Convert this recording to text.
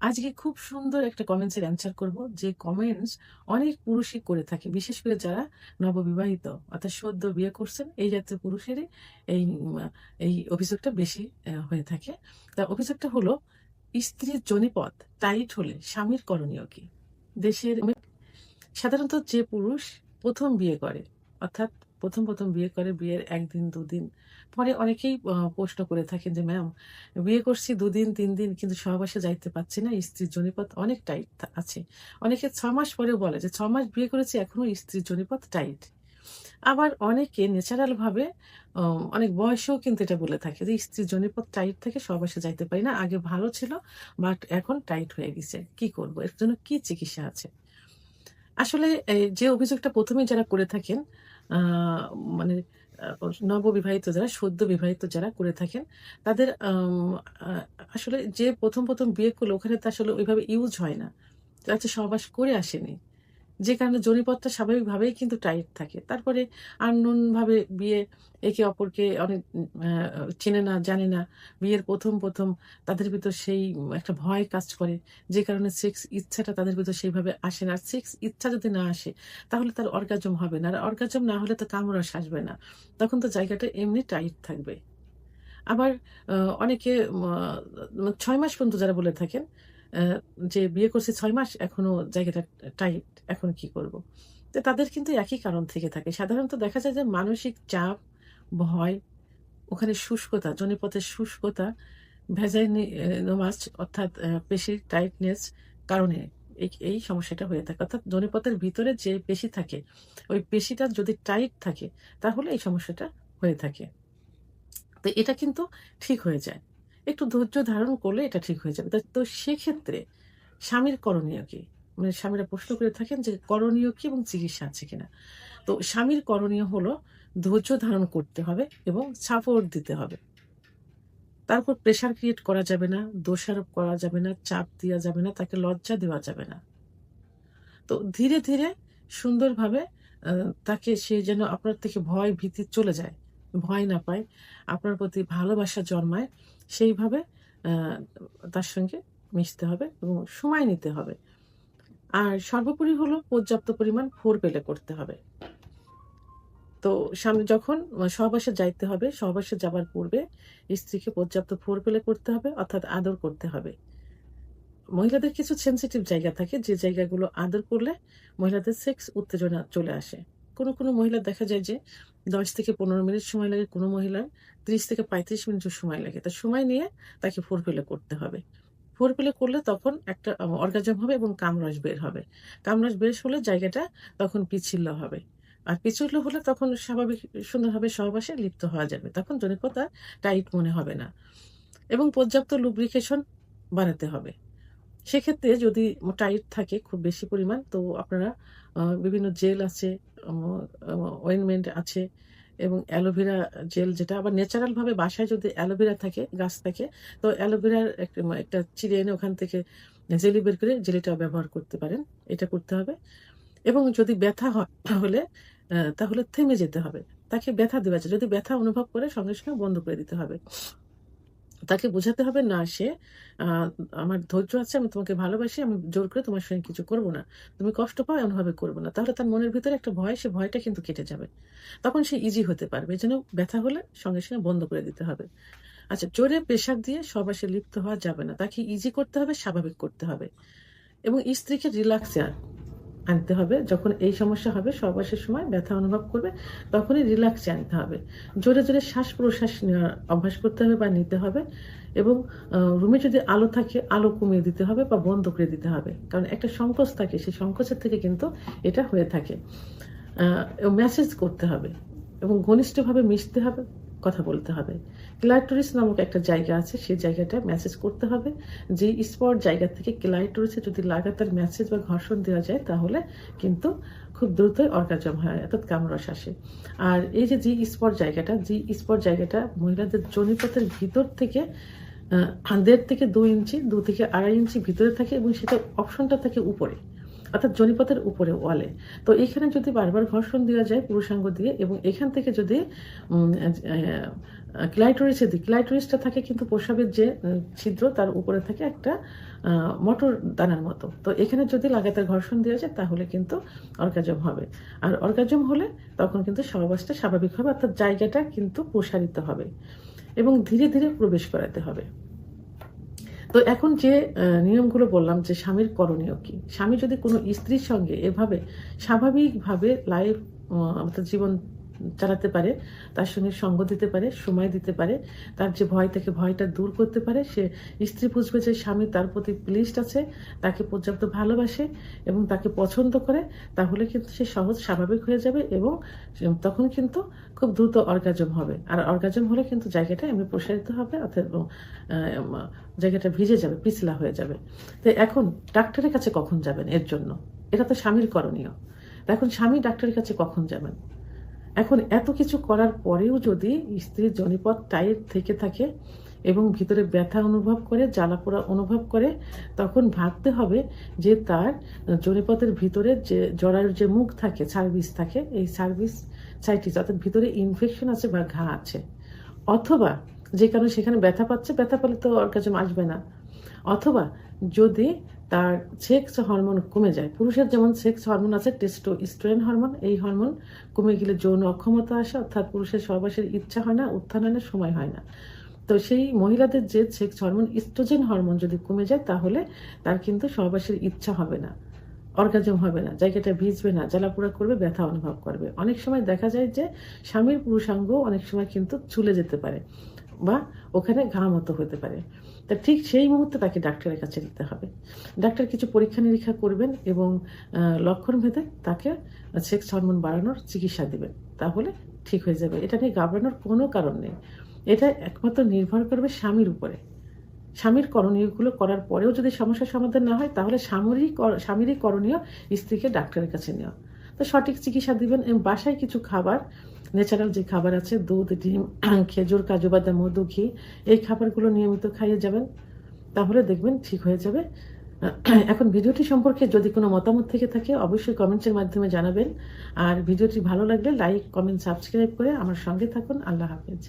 আজকে খুব সুন্দর একটা কমেন্টসের অ্যান্সার করব। যে কমেন্টস অনেক পুরুষই করে থাকে। বিশেষ করে যারা নববিবাহিত অর্থাৎ সদ্য বিয়ে করছেন এই জাতীয় পুরুষেরই এই এই অভিযোগটা বেশি হয়ে থাকে। তা অভিযোগটা হলো, স্ত্রীর জনিপথ টাইট হলে স্বামীর করণীয় কি? দেশের সাধারণত যে পুরুষ ১ম বিয়ে করে, অর্থাৎ ১ম বিয়ে করে, বিয়ের ১ দিন ২ দিন পরে অনেকেই প্রশ্ন করে থাকেন যে, "ম্যাম, বিয়ে করছি ২ দিন ৩ দিন কিন্তু সহবাসে যাইতে পারছি না। স্ত্রীর জনিপথ অনেক টাইট আছে।" অনেকে ৬ মাস পরেও বলে যে, "৬ মাস বিয়ে করেছি এখনো স্ত্রীর জনিপথ টাইট।" আবার অনেকে ন্যাচারাল ভাবে অ অনেক বয়সেও কিন্তু এটা বলে থাকে যে, "স্ত্রীর জনিপথ টাইট থেকে সহবাসে যাইতে পারি না। আগে ভালো ছিল বাট এখন টাইট হয়ে গেছে। কি করব? এর জন্য কি চিকিৎসা আছে?" আসলে এই যে অভিযোগটা ১ম এই যারা করে থাকেন, আ মানে আ নববিবাহিত যারা, সদ্য বিবাহিত যারা করে থাকেন, তাদের আ আসলে যে ১ম বিয়ে করলো ওখানে তো আসলে ওইভাবে ইউজ হয় না। তারা তো সহবাস করে আসেনি। যে কারণে জনিপথটা স্বাভাবিকভাবেই কিন্তু টাইট থাকে। তারপরে unknown ভাবে বিয়ে, একে অপরকে অনেক চেনে না, জানে না। বিয়ের ১ম তাদের ভিতর সেই একটা ভয় কাজ করে। যে কারণে সেক্স ইচ্ছাটা তাদের ভিতর সেইভাবে আসে না। আর সেক্স ইচ্ছা যদি না আসে, তাহলে তার অর্গাজম হবে না। আর অর্গাজম না হলে তো কামরস আসবে না। তখন তো জায়গাটা এমনি টাইট থাকবে। আবার আ অনেকে ৬ মাস পর্যন্ত যারা বলে থাকেন, অ্যা যে বিয়ে করছি ৬ মাস এখনো জায়গাটা টাইট, এখন কি করব? তো তাদের কিন্তু একই কারণ থেকে থাকে। সাধারণত দেখা যায় যে মানসিক চাপ, ভয়, ওখানে শুষ্কতা, জনিপথের শুষ্কতা, ভ্যাজাইনোমাস অর্থাৎ পেশির টাইটনেস কারণে এই সমস্যাটা হয়ে থাকে। অর্থাৎ জনিপথের ভিতরে যে পেশি থাকে, ওই পেশিটা যদি টাইট থাকে তাহলে এই সমস্যাটা হয়ে থাকে। তো এটা কিন্তু ঠিক হয়ে যায়। একটু ধৈর্য ধারণ করলে এটা ঠিক হয়ে যাবে। তো সেক্ষেত্রে স্বামীর করণীয় কি? মানে স্বামীরা প্রশ্ন করে থাকেন যে করণীয় কি এবং চিকিৎসা আছে কিনা? তো স্বামীর করণীয় হলো ধৈর্য ধারণ করতে হবে এবং সাপোর্ট দিতে হবে। তার উপর প্রেশার ক্রিয়েট করা যাবে না, দোষারোপ করা যাবে না, চাপ দেওয়া যাবে না, তাকে লজ্জা দেওয়া যাবে না। তো ধীরে সুন্দরভাবে আ তাকে সে যেন আপনার থেকে ভয় ভীতি চলে যায়। ভয় না পায়, আপনার প্রতি ভালোবাসা জন্মায়, সেইভাবে আ তার সঙ্গে মিশতে হবে এবং সময় নিতে হবে। আর সর্বোপরি হলো পর্যাপ্ত পরিমাণ ফোরপ্লে করতে হবে। তো স্বামী যখন সহবাসে যাইতে হবে, সহবাসে যাবার পূর্বে স্ত্রীকে পর্যাপ্ত ফোরপ্লে করতে হবে, অর্থাৎ আদর করতে হবে। মহিলাদের কিছু সেনসিটিভ জায়গা থাকে যে জায়গাগুলো আদর করলে মহিলাদের সেক্স উত্তেজনা চলে আসে। কোনো মহিলা দেখা যায় যে ১০ থেকে ১৫ মিনিট সময় লাগে, কোনো মহিলার ৩০ থেকে ৩৫ মিনিটও সময় লাগে। তা সময় নিয়ে তাকে ফোরপ্লে করতে হবে। ফোরপ্লে করলে তখন একটা অর্গাজম হবে এবং কামরস বের হবে। কামরস বের হলে জায়গাটা তখন পিচ্ছিল হবে। আর পিছল হলে তখন স্বাভাবিক সুন্দরভাবে সহবাসে লিপ্ত হওয়া যাবে। তখন জনিপথ আর টাইট মনে হবে না। এবং পর্যাপ্ত লুব্রিকেশন বানাতে হবে। সেক্ষেত্রে যদি টাইট থাকে খুব বেশি পরিমাণ, তো আপনারা বিভিন্ন জেল আছে, অ অ অয়েন্টমেন্ট আছে এবং অ্যালোভেরা জেল, যেটা আবার ন্যাচারাল ভাবে বাসায় যদি অ্যালোভেরা থাকে, গাছ থাকে, তো অ্যালোভেরার একটা চিড়ে এনে ওখান থেকে জেলি বের করে জেলিটা ব্যবহার করতে পারেন। এটা করতে হবে এবং যদি ব্যথা হয় তাহলে তাহলে থেমে যেতে হবে। তাকে ব্যথা দেওয়া যায়। যদি ব্যথা অনুভব করে সঙ্গে বন্ধ করে দিতে হবে। তাকে বোঝাতে হবে না সে আ আমার ধৈর্য আছে, আমি তোমাকে ভালোবাসি, আমি জোর করে তোমার সঙ্গে কিছু করব না। তুমি কষ্ট পাও এমনভাবে করব না। তাহলে তার মনের ভিতরে একটা ভয়, সে ভয়টা কিন্তু কেটে যাবে। তখন সে ইজি হতে পারবে। এজন্য ব্যথা হলে সঙ্গে বন্ধ করে দিতে হবে। আচ্ছা, জোরে প্রেশার দিয়ে সহবাসে লিপ্ত হওয়া যাবে না। তাকে ইজি করতে হবে, স্বাভাবিক করতে হবে এবং স্ত্রীকে রিল্যাক্সে আনতে হবে। যখন এই সমস্যা হবে, সহবাসের সময় ব্যথা অনুভব করবে, তখনই রিল্যাক্সে আনতে হবে। জোরে শ্বাস-প্রশ্বাস নেওয়ার অভ্যাস করতে হবে বা নিতে হবে এবং রুমে যদি আলো থাকে, আলো কমিয়ে দিতে হবে বা বন্ধ করে দিতে হবে। কারণ একটা সংকোচ থাকে, সেই সংকোচের থেকে কিন্তু এটা হয়ে থাকে। মেসেজ করতে হবে এবং ঘনিষ্ঠভাবে মিশতে হবে, কথা বলতে হবে। ক্লাইটোরিস নামক একটা জায়গা আছে, সেই জায়গাটা মেসেজ করতে হবে। যে স্পট জায়গা থেকে ক্লাইটোরিসে যদি লাগাতার মেসেজ বা ঘর্ষণ দেওয়া যায়, তাহলে কিন্তু খুব দ্রুতই অর্গাজম হয়, অর্থাৎ কামরস আসে। আর এই যে জি স্পট জায়গাটা মহিলাদের যোনিপথের ভিতর থেকে ১.৫ থেকে ২ ইঞ্চি, ২ থেকে ২.৫ ইঞ্চি ভিতরে থাকে এবং সেটার অপশনটা থাকে উপরে। অর্থাৎ যোনিপথের উপরে ওয়ালে। তো এখানে যদি বারবার ঘর্ষণ দেওয়া যায় পুরুষাঙ্গ দিয়ে এবং এখান থেকে যদি ক্লাইটোরিসটা থাকে কিন্তু প্রস্রাবের যে ছিদ্র তার উপরে থাকে একটা মটর দানার মতো। তো এখানে যদি লাগাতার ঘর্ষণ দেওয়া যায় তাহলে কিন্তু অর্গাজম হবে। আর অর্গাজম হলে তখন কিন্তু সহবাসটা স্বাভাবিক হবে, অর্থাৎ জায়গাটা কিন্তু প্রসারিত হবে এবং ধীরে ধীরে প্রবেশ করাতে হবে। তো এখন যে নিয়মগুলো বললাম যে স্বামীর করণীয় কি, স্বামী যদি কোনো স্ত্রীর সঙ্গে এভাবে স্বাভাবিকভাবে লাইফ অর্থাৎ জীবন চালাতে পারে, তার সঙ্গে সঙ্গ দিতে পারে, সময় দিতে পারে, তার যে ভয় থেকে ভয়টা দূর করতে পারে, সে স্ত্রী বুঝবে যে স্বামী তার প্রতি প্লিজড আছে, তাকে পর্যাপ্ত ভালোবাসে এবং তাকে পছন্দ করে, তাহলে কিন্তু সে সহজ স্বাভাবিক হয়ে যাবে এবং তখন কিন্তু খুব দ্রুত অর্গাজম হবে। আর অর্গাজম হলে কিন্তু জায়গাটা এমনি প্রসারিত হবে, অর্থাৎ জায়গাটা ভিজে যাবে, পিছলা হয়ে যাবে। তো এখন ডাক্তারের কাছে কখন যাবেন এর জন্য? এটা তো স্বামীর করণীয়। এখন স্বামী ডাক্তারের কাছে কখন যাবেন? এখন এত কিছু করার পরেও যদি স্ত্রীর যোনিপথ টাইট থেকে থাকে এবং ভিতরে ব্যথা অনুভব করে, জ্বালাপোড়া অনুভব করে, তখন ভাবতে হবে যে তার যোনিপথের ভিতরে যে জরায়ুর যে মুখ থাকে, সার্ভিস থাকে, এই সাইটিস অর্থাৎ ভিতরে ইনফেকশন আছে বা ঘা আছে, অথবা যে কারণে সেখানে ব্যথা পাচ্ছে, ব্যথা পেলে তো অর্গাজম আসবে না, অথবা যদি তার সেক্স হরমোন কমে যায়। পুরুষের যেমন সেক্স হরমোন আছে টেস্টোস্টেরন হরমোন, এই হরমোন কমে গেলে যৌন অক্ষমতা আসে, অর্থাৎ পুরুষের সহবাসের ইচ্ছা হয় না, উত্থান হয় না, সময় হয় না। তো সেই মহিলাদের যে সেক্স হরমোন ইস্ট্রোজেন হরমোন যদি কমে যায় তাহলে তার কিন্তু সহবাসের ইচ্ছা হবে না, অর্গাজম হবে না, জায়গাটা ভিজবে না, জ্বালাপোড়া করবে, ব্যথা অনুভব করবে। অনেক সময় দেখা যায় যে স্বামীর পুরুষাঙ্গ অনেক সময় কিন্তু চুলে যেতে পারে বা ওখানে ঘা মতো হতে পারে। তা ঠিক সেই মুহূর্তে তাকে ডাক্তারের কাছে নিতে হবে। ডাক্তার কিছু পরীক্ষা নিরীক্ষা করবেন এবং লক্ষণ ভেদে তাকে সেক্স হরমোন বাড়ানোর চিকিৎসা দেবেন, তাহলে ঠিক হয়ে যাবে। এটা নিয়ে ঘাবড়ানোর কোনো কারণ নেই। এটা একমাত্র নির্ভর করবে স্বামীর উপরে। স্বামীর করণীয়গুলো করার পরেও যদি সমস্যার সমাধান না হয় তাহলে স্বামীরই করণীয় স্ত্রীকে ডাক্তারের কাছে নেওয়া। তো সঠিক চিকিৎসা দিবেন এবং বাসায় কিছু খাবার, ন্যাচারাল যে খাবার আছে, দুধ, ডিম, খেজুর, কাজু বাদাম, মধু, ঘি, এই খাবারগুলো নিয়মিত খাইয়ে যাবেন, তাহলে দেখবেন ঠিক হয়ে যাবে। এখন ভিডিওটি সম্পর্কে যদি কোনো মতামত থেকে থাকে অবশ্যই কমেন্টসের মাধ্যমে জানাবেন। আর ভিডিওটি ভালো লাগলে লাইক, কমেন্ট, সাবস্ক্রাইব করে আমার সঙ্গে থাকুন। আল্লাহ হাফেজ।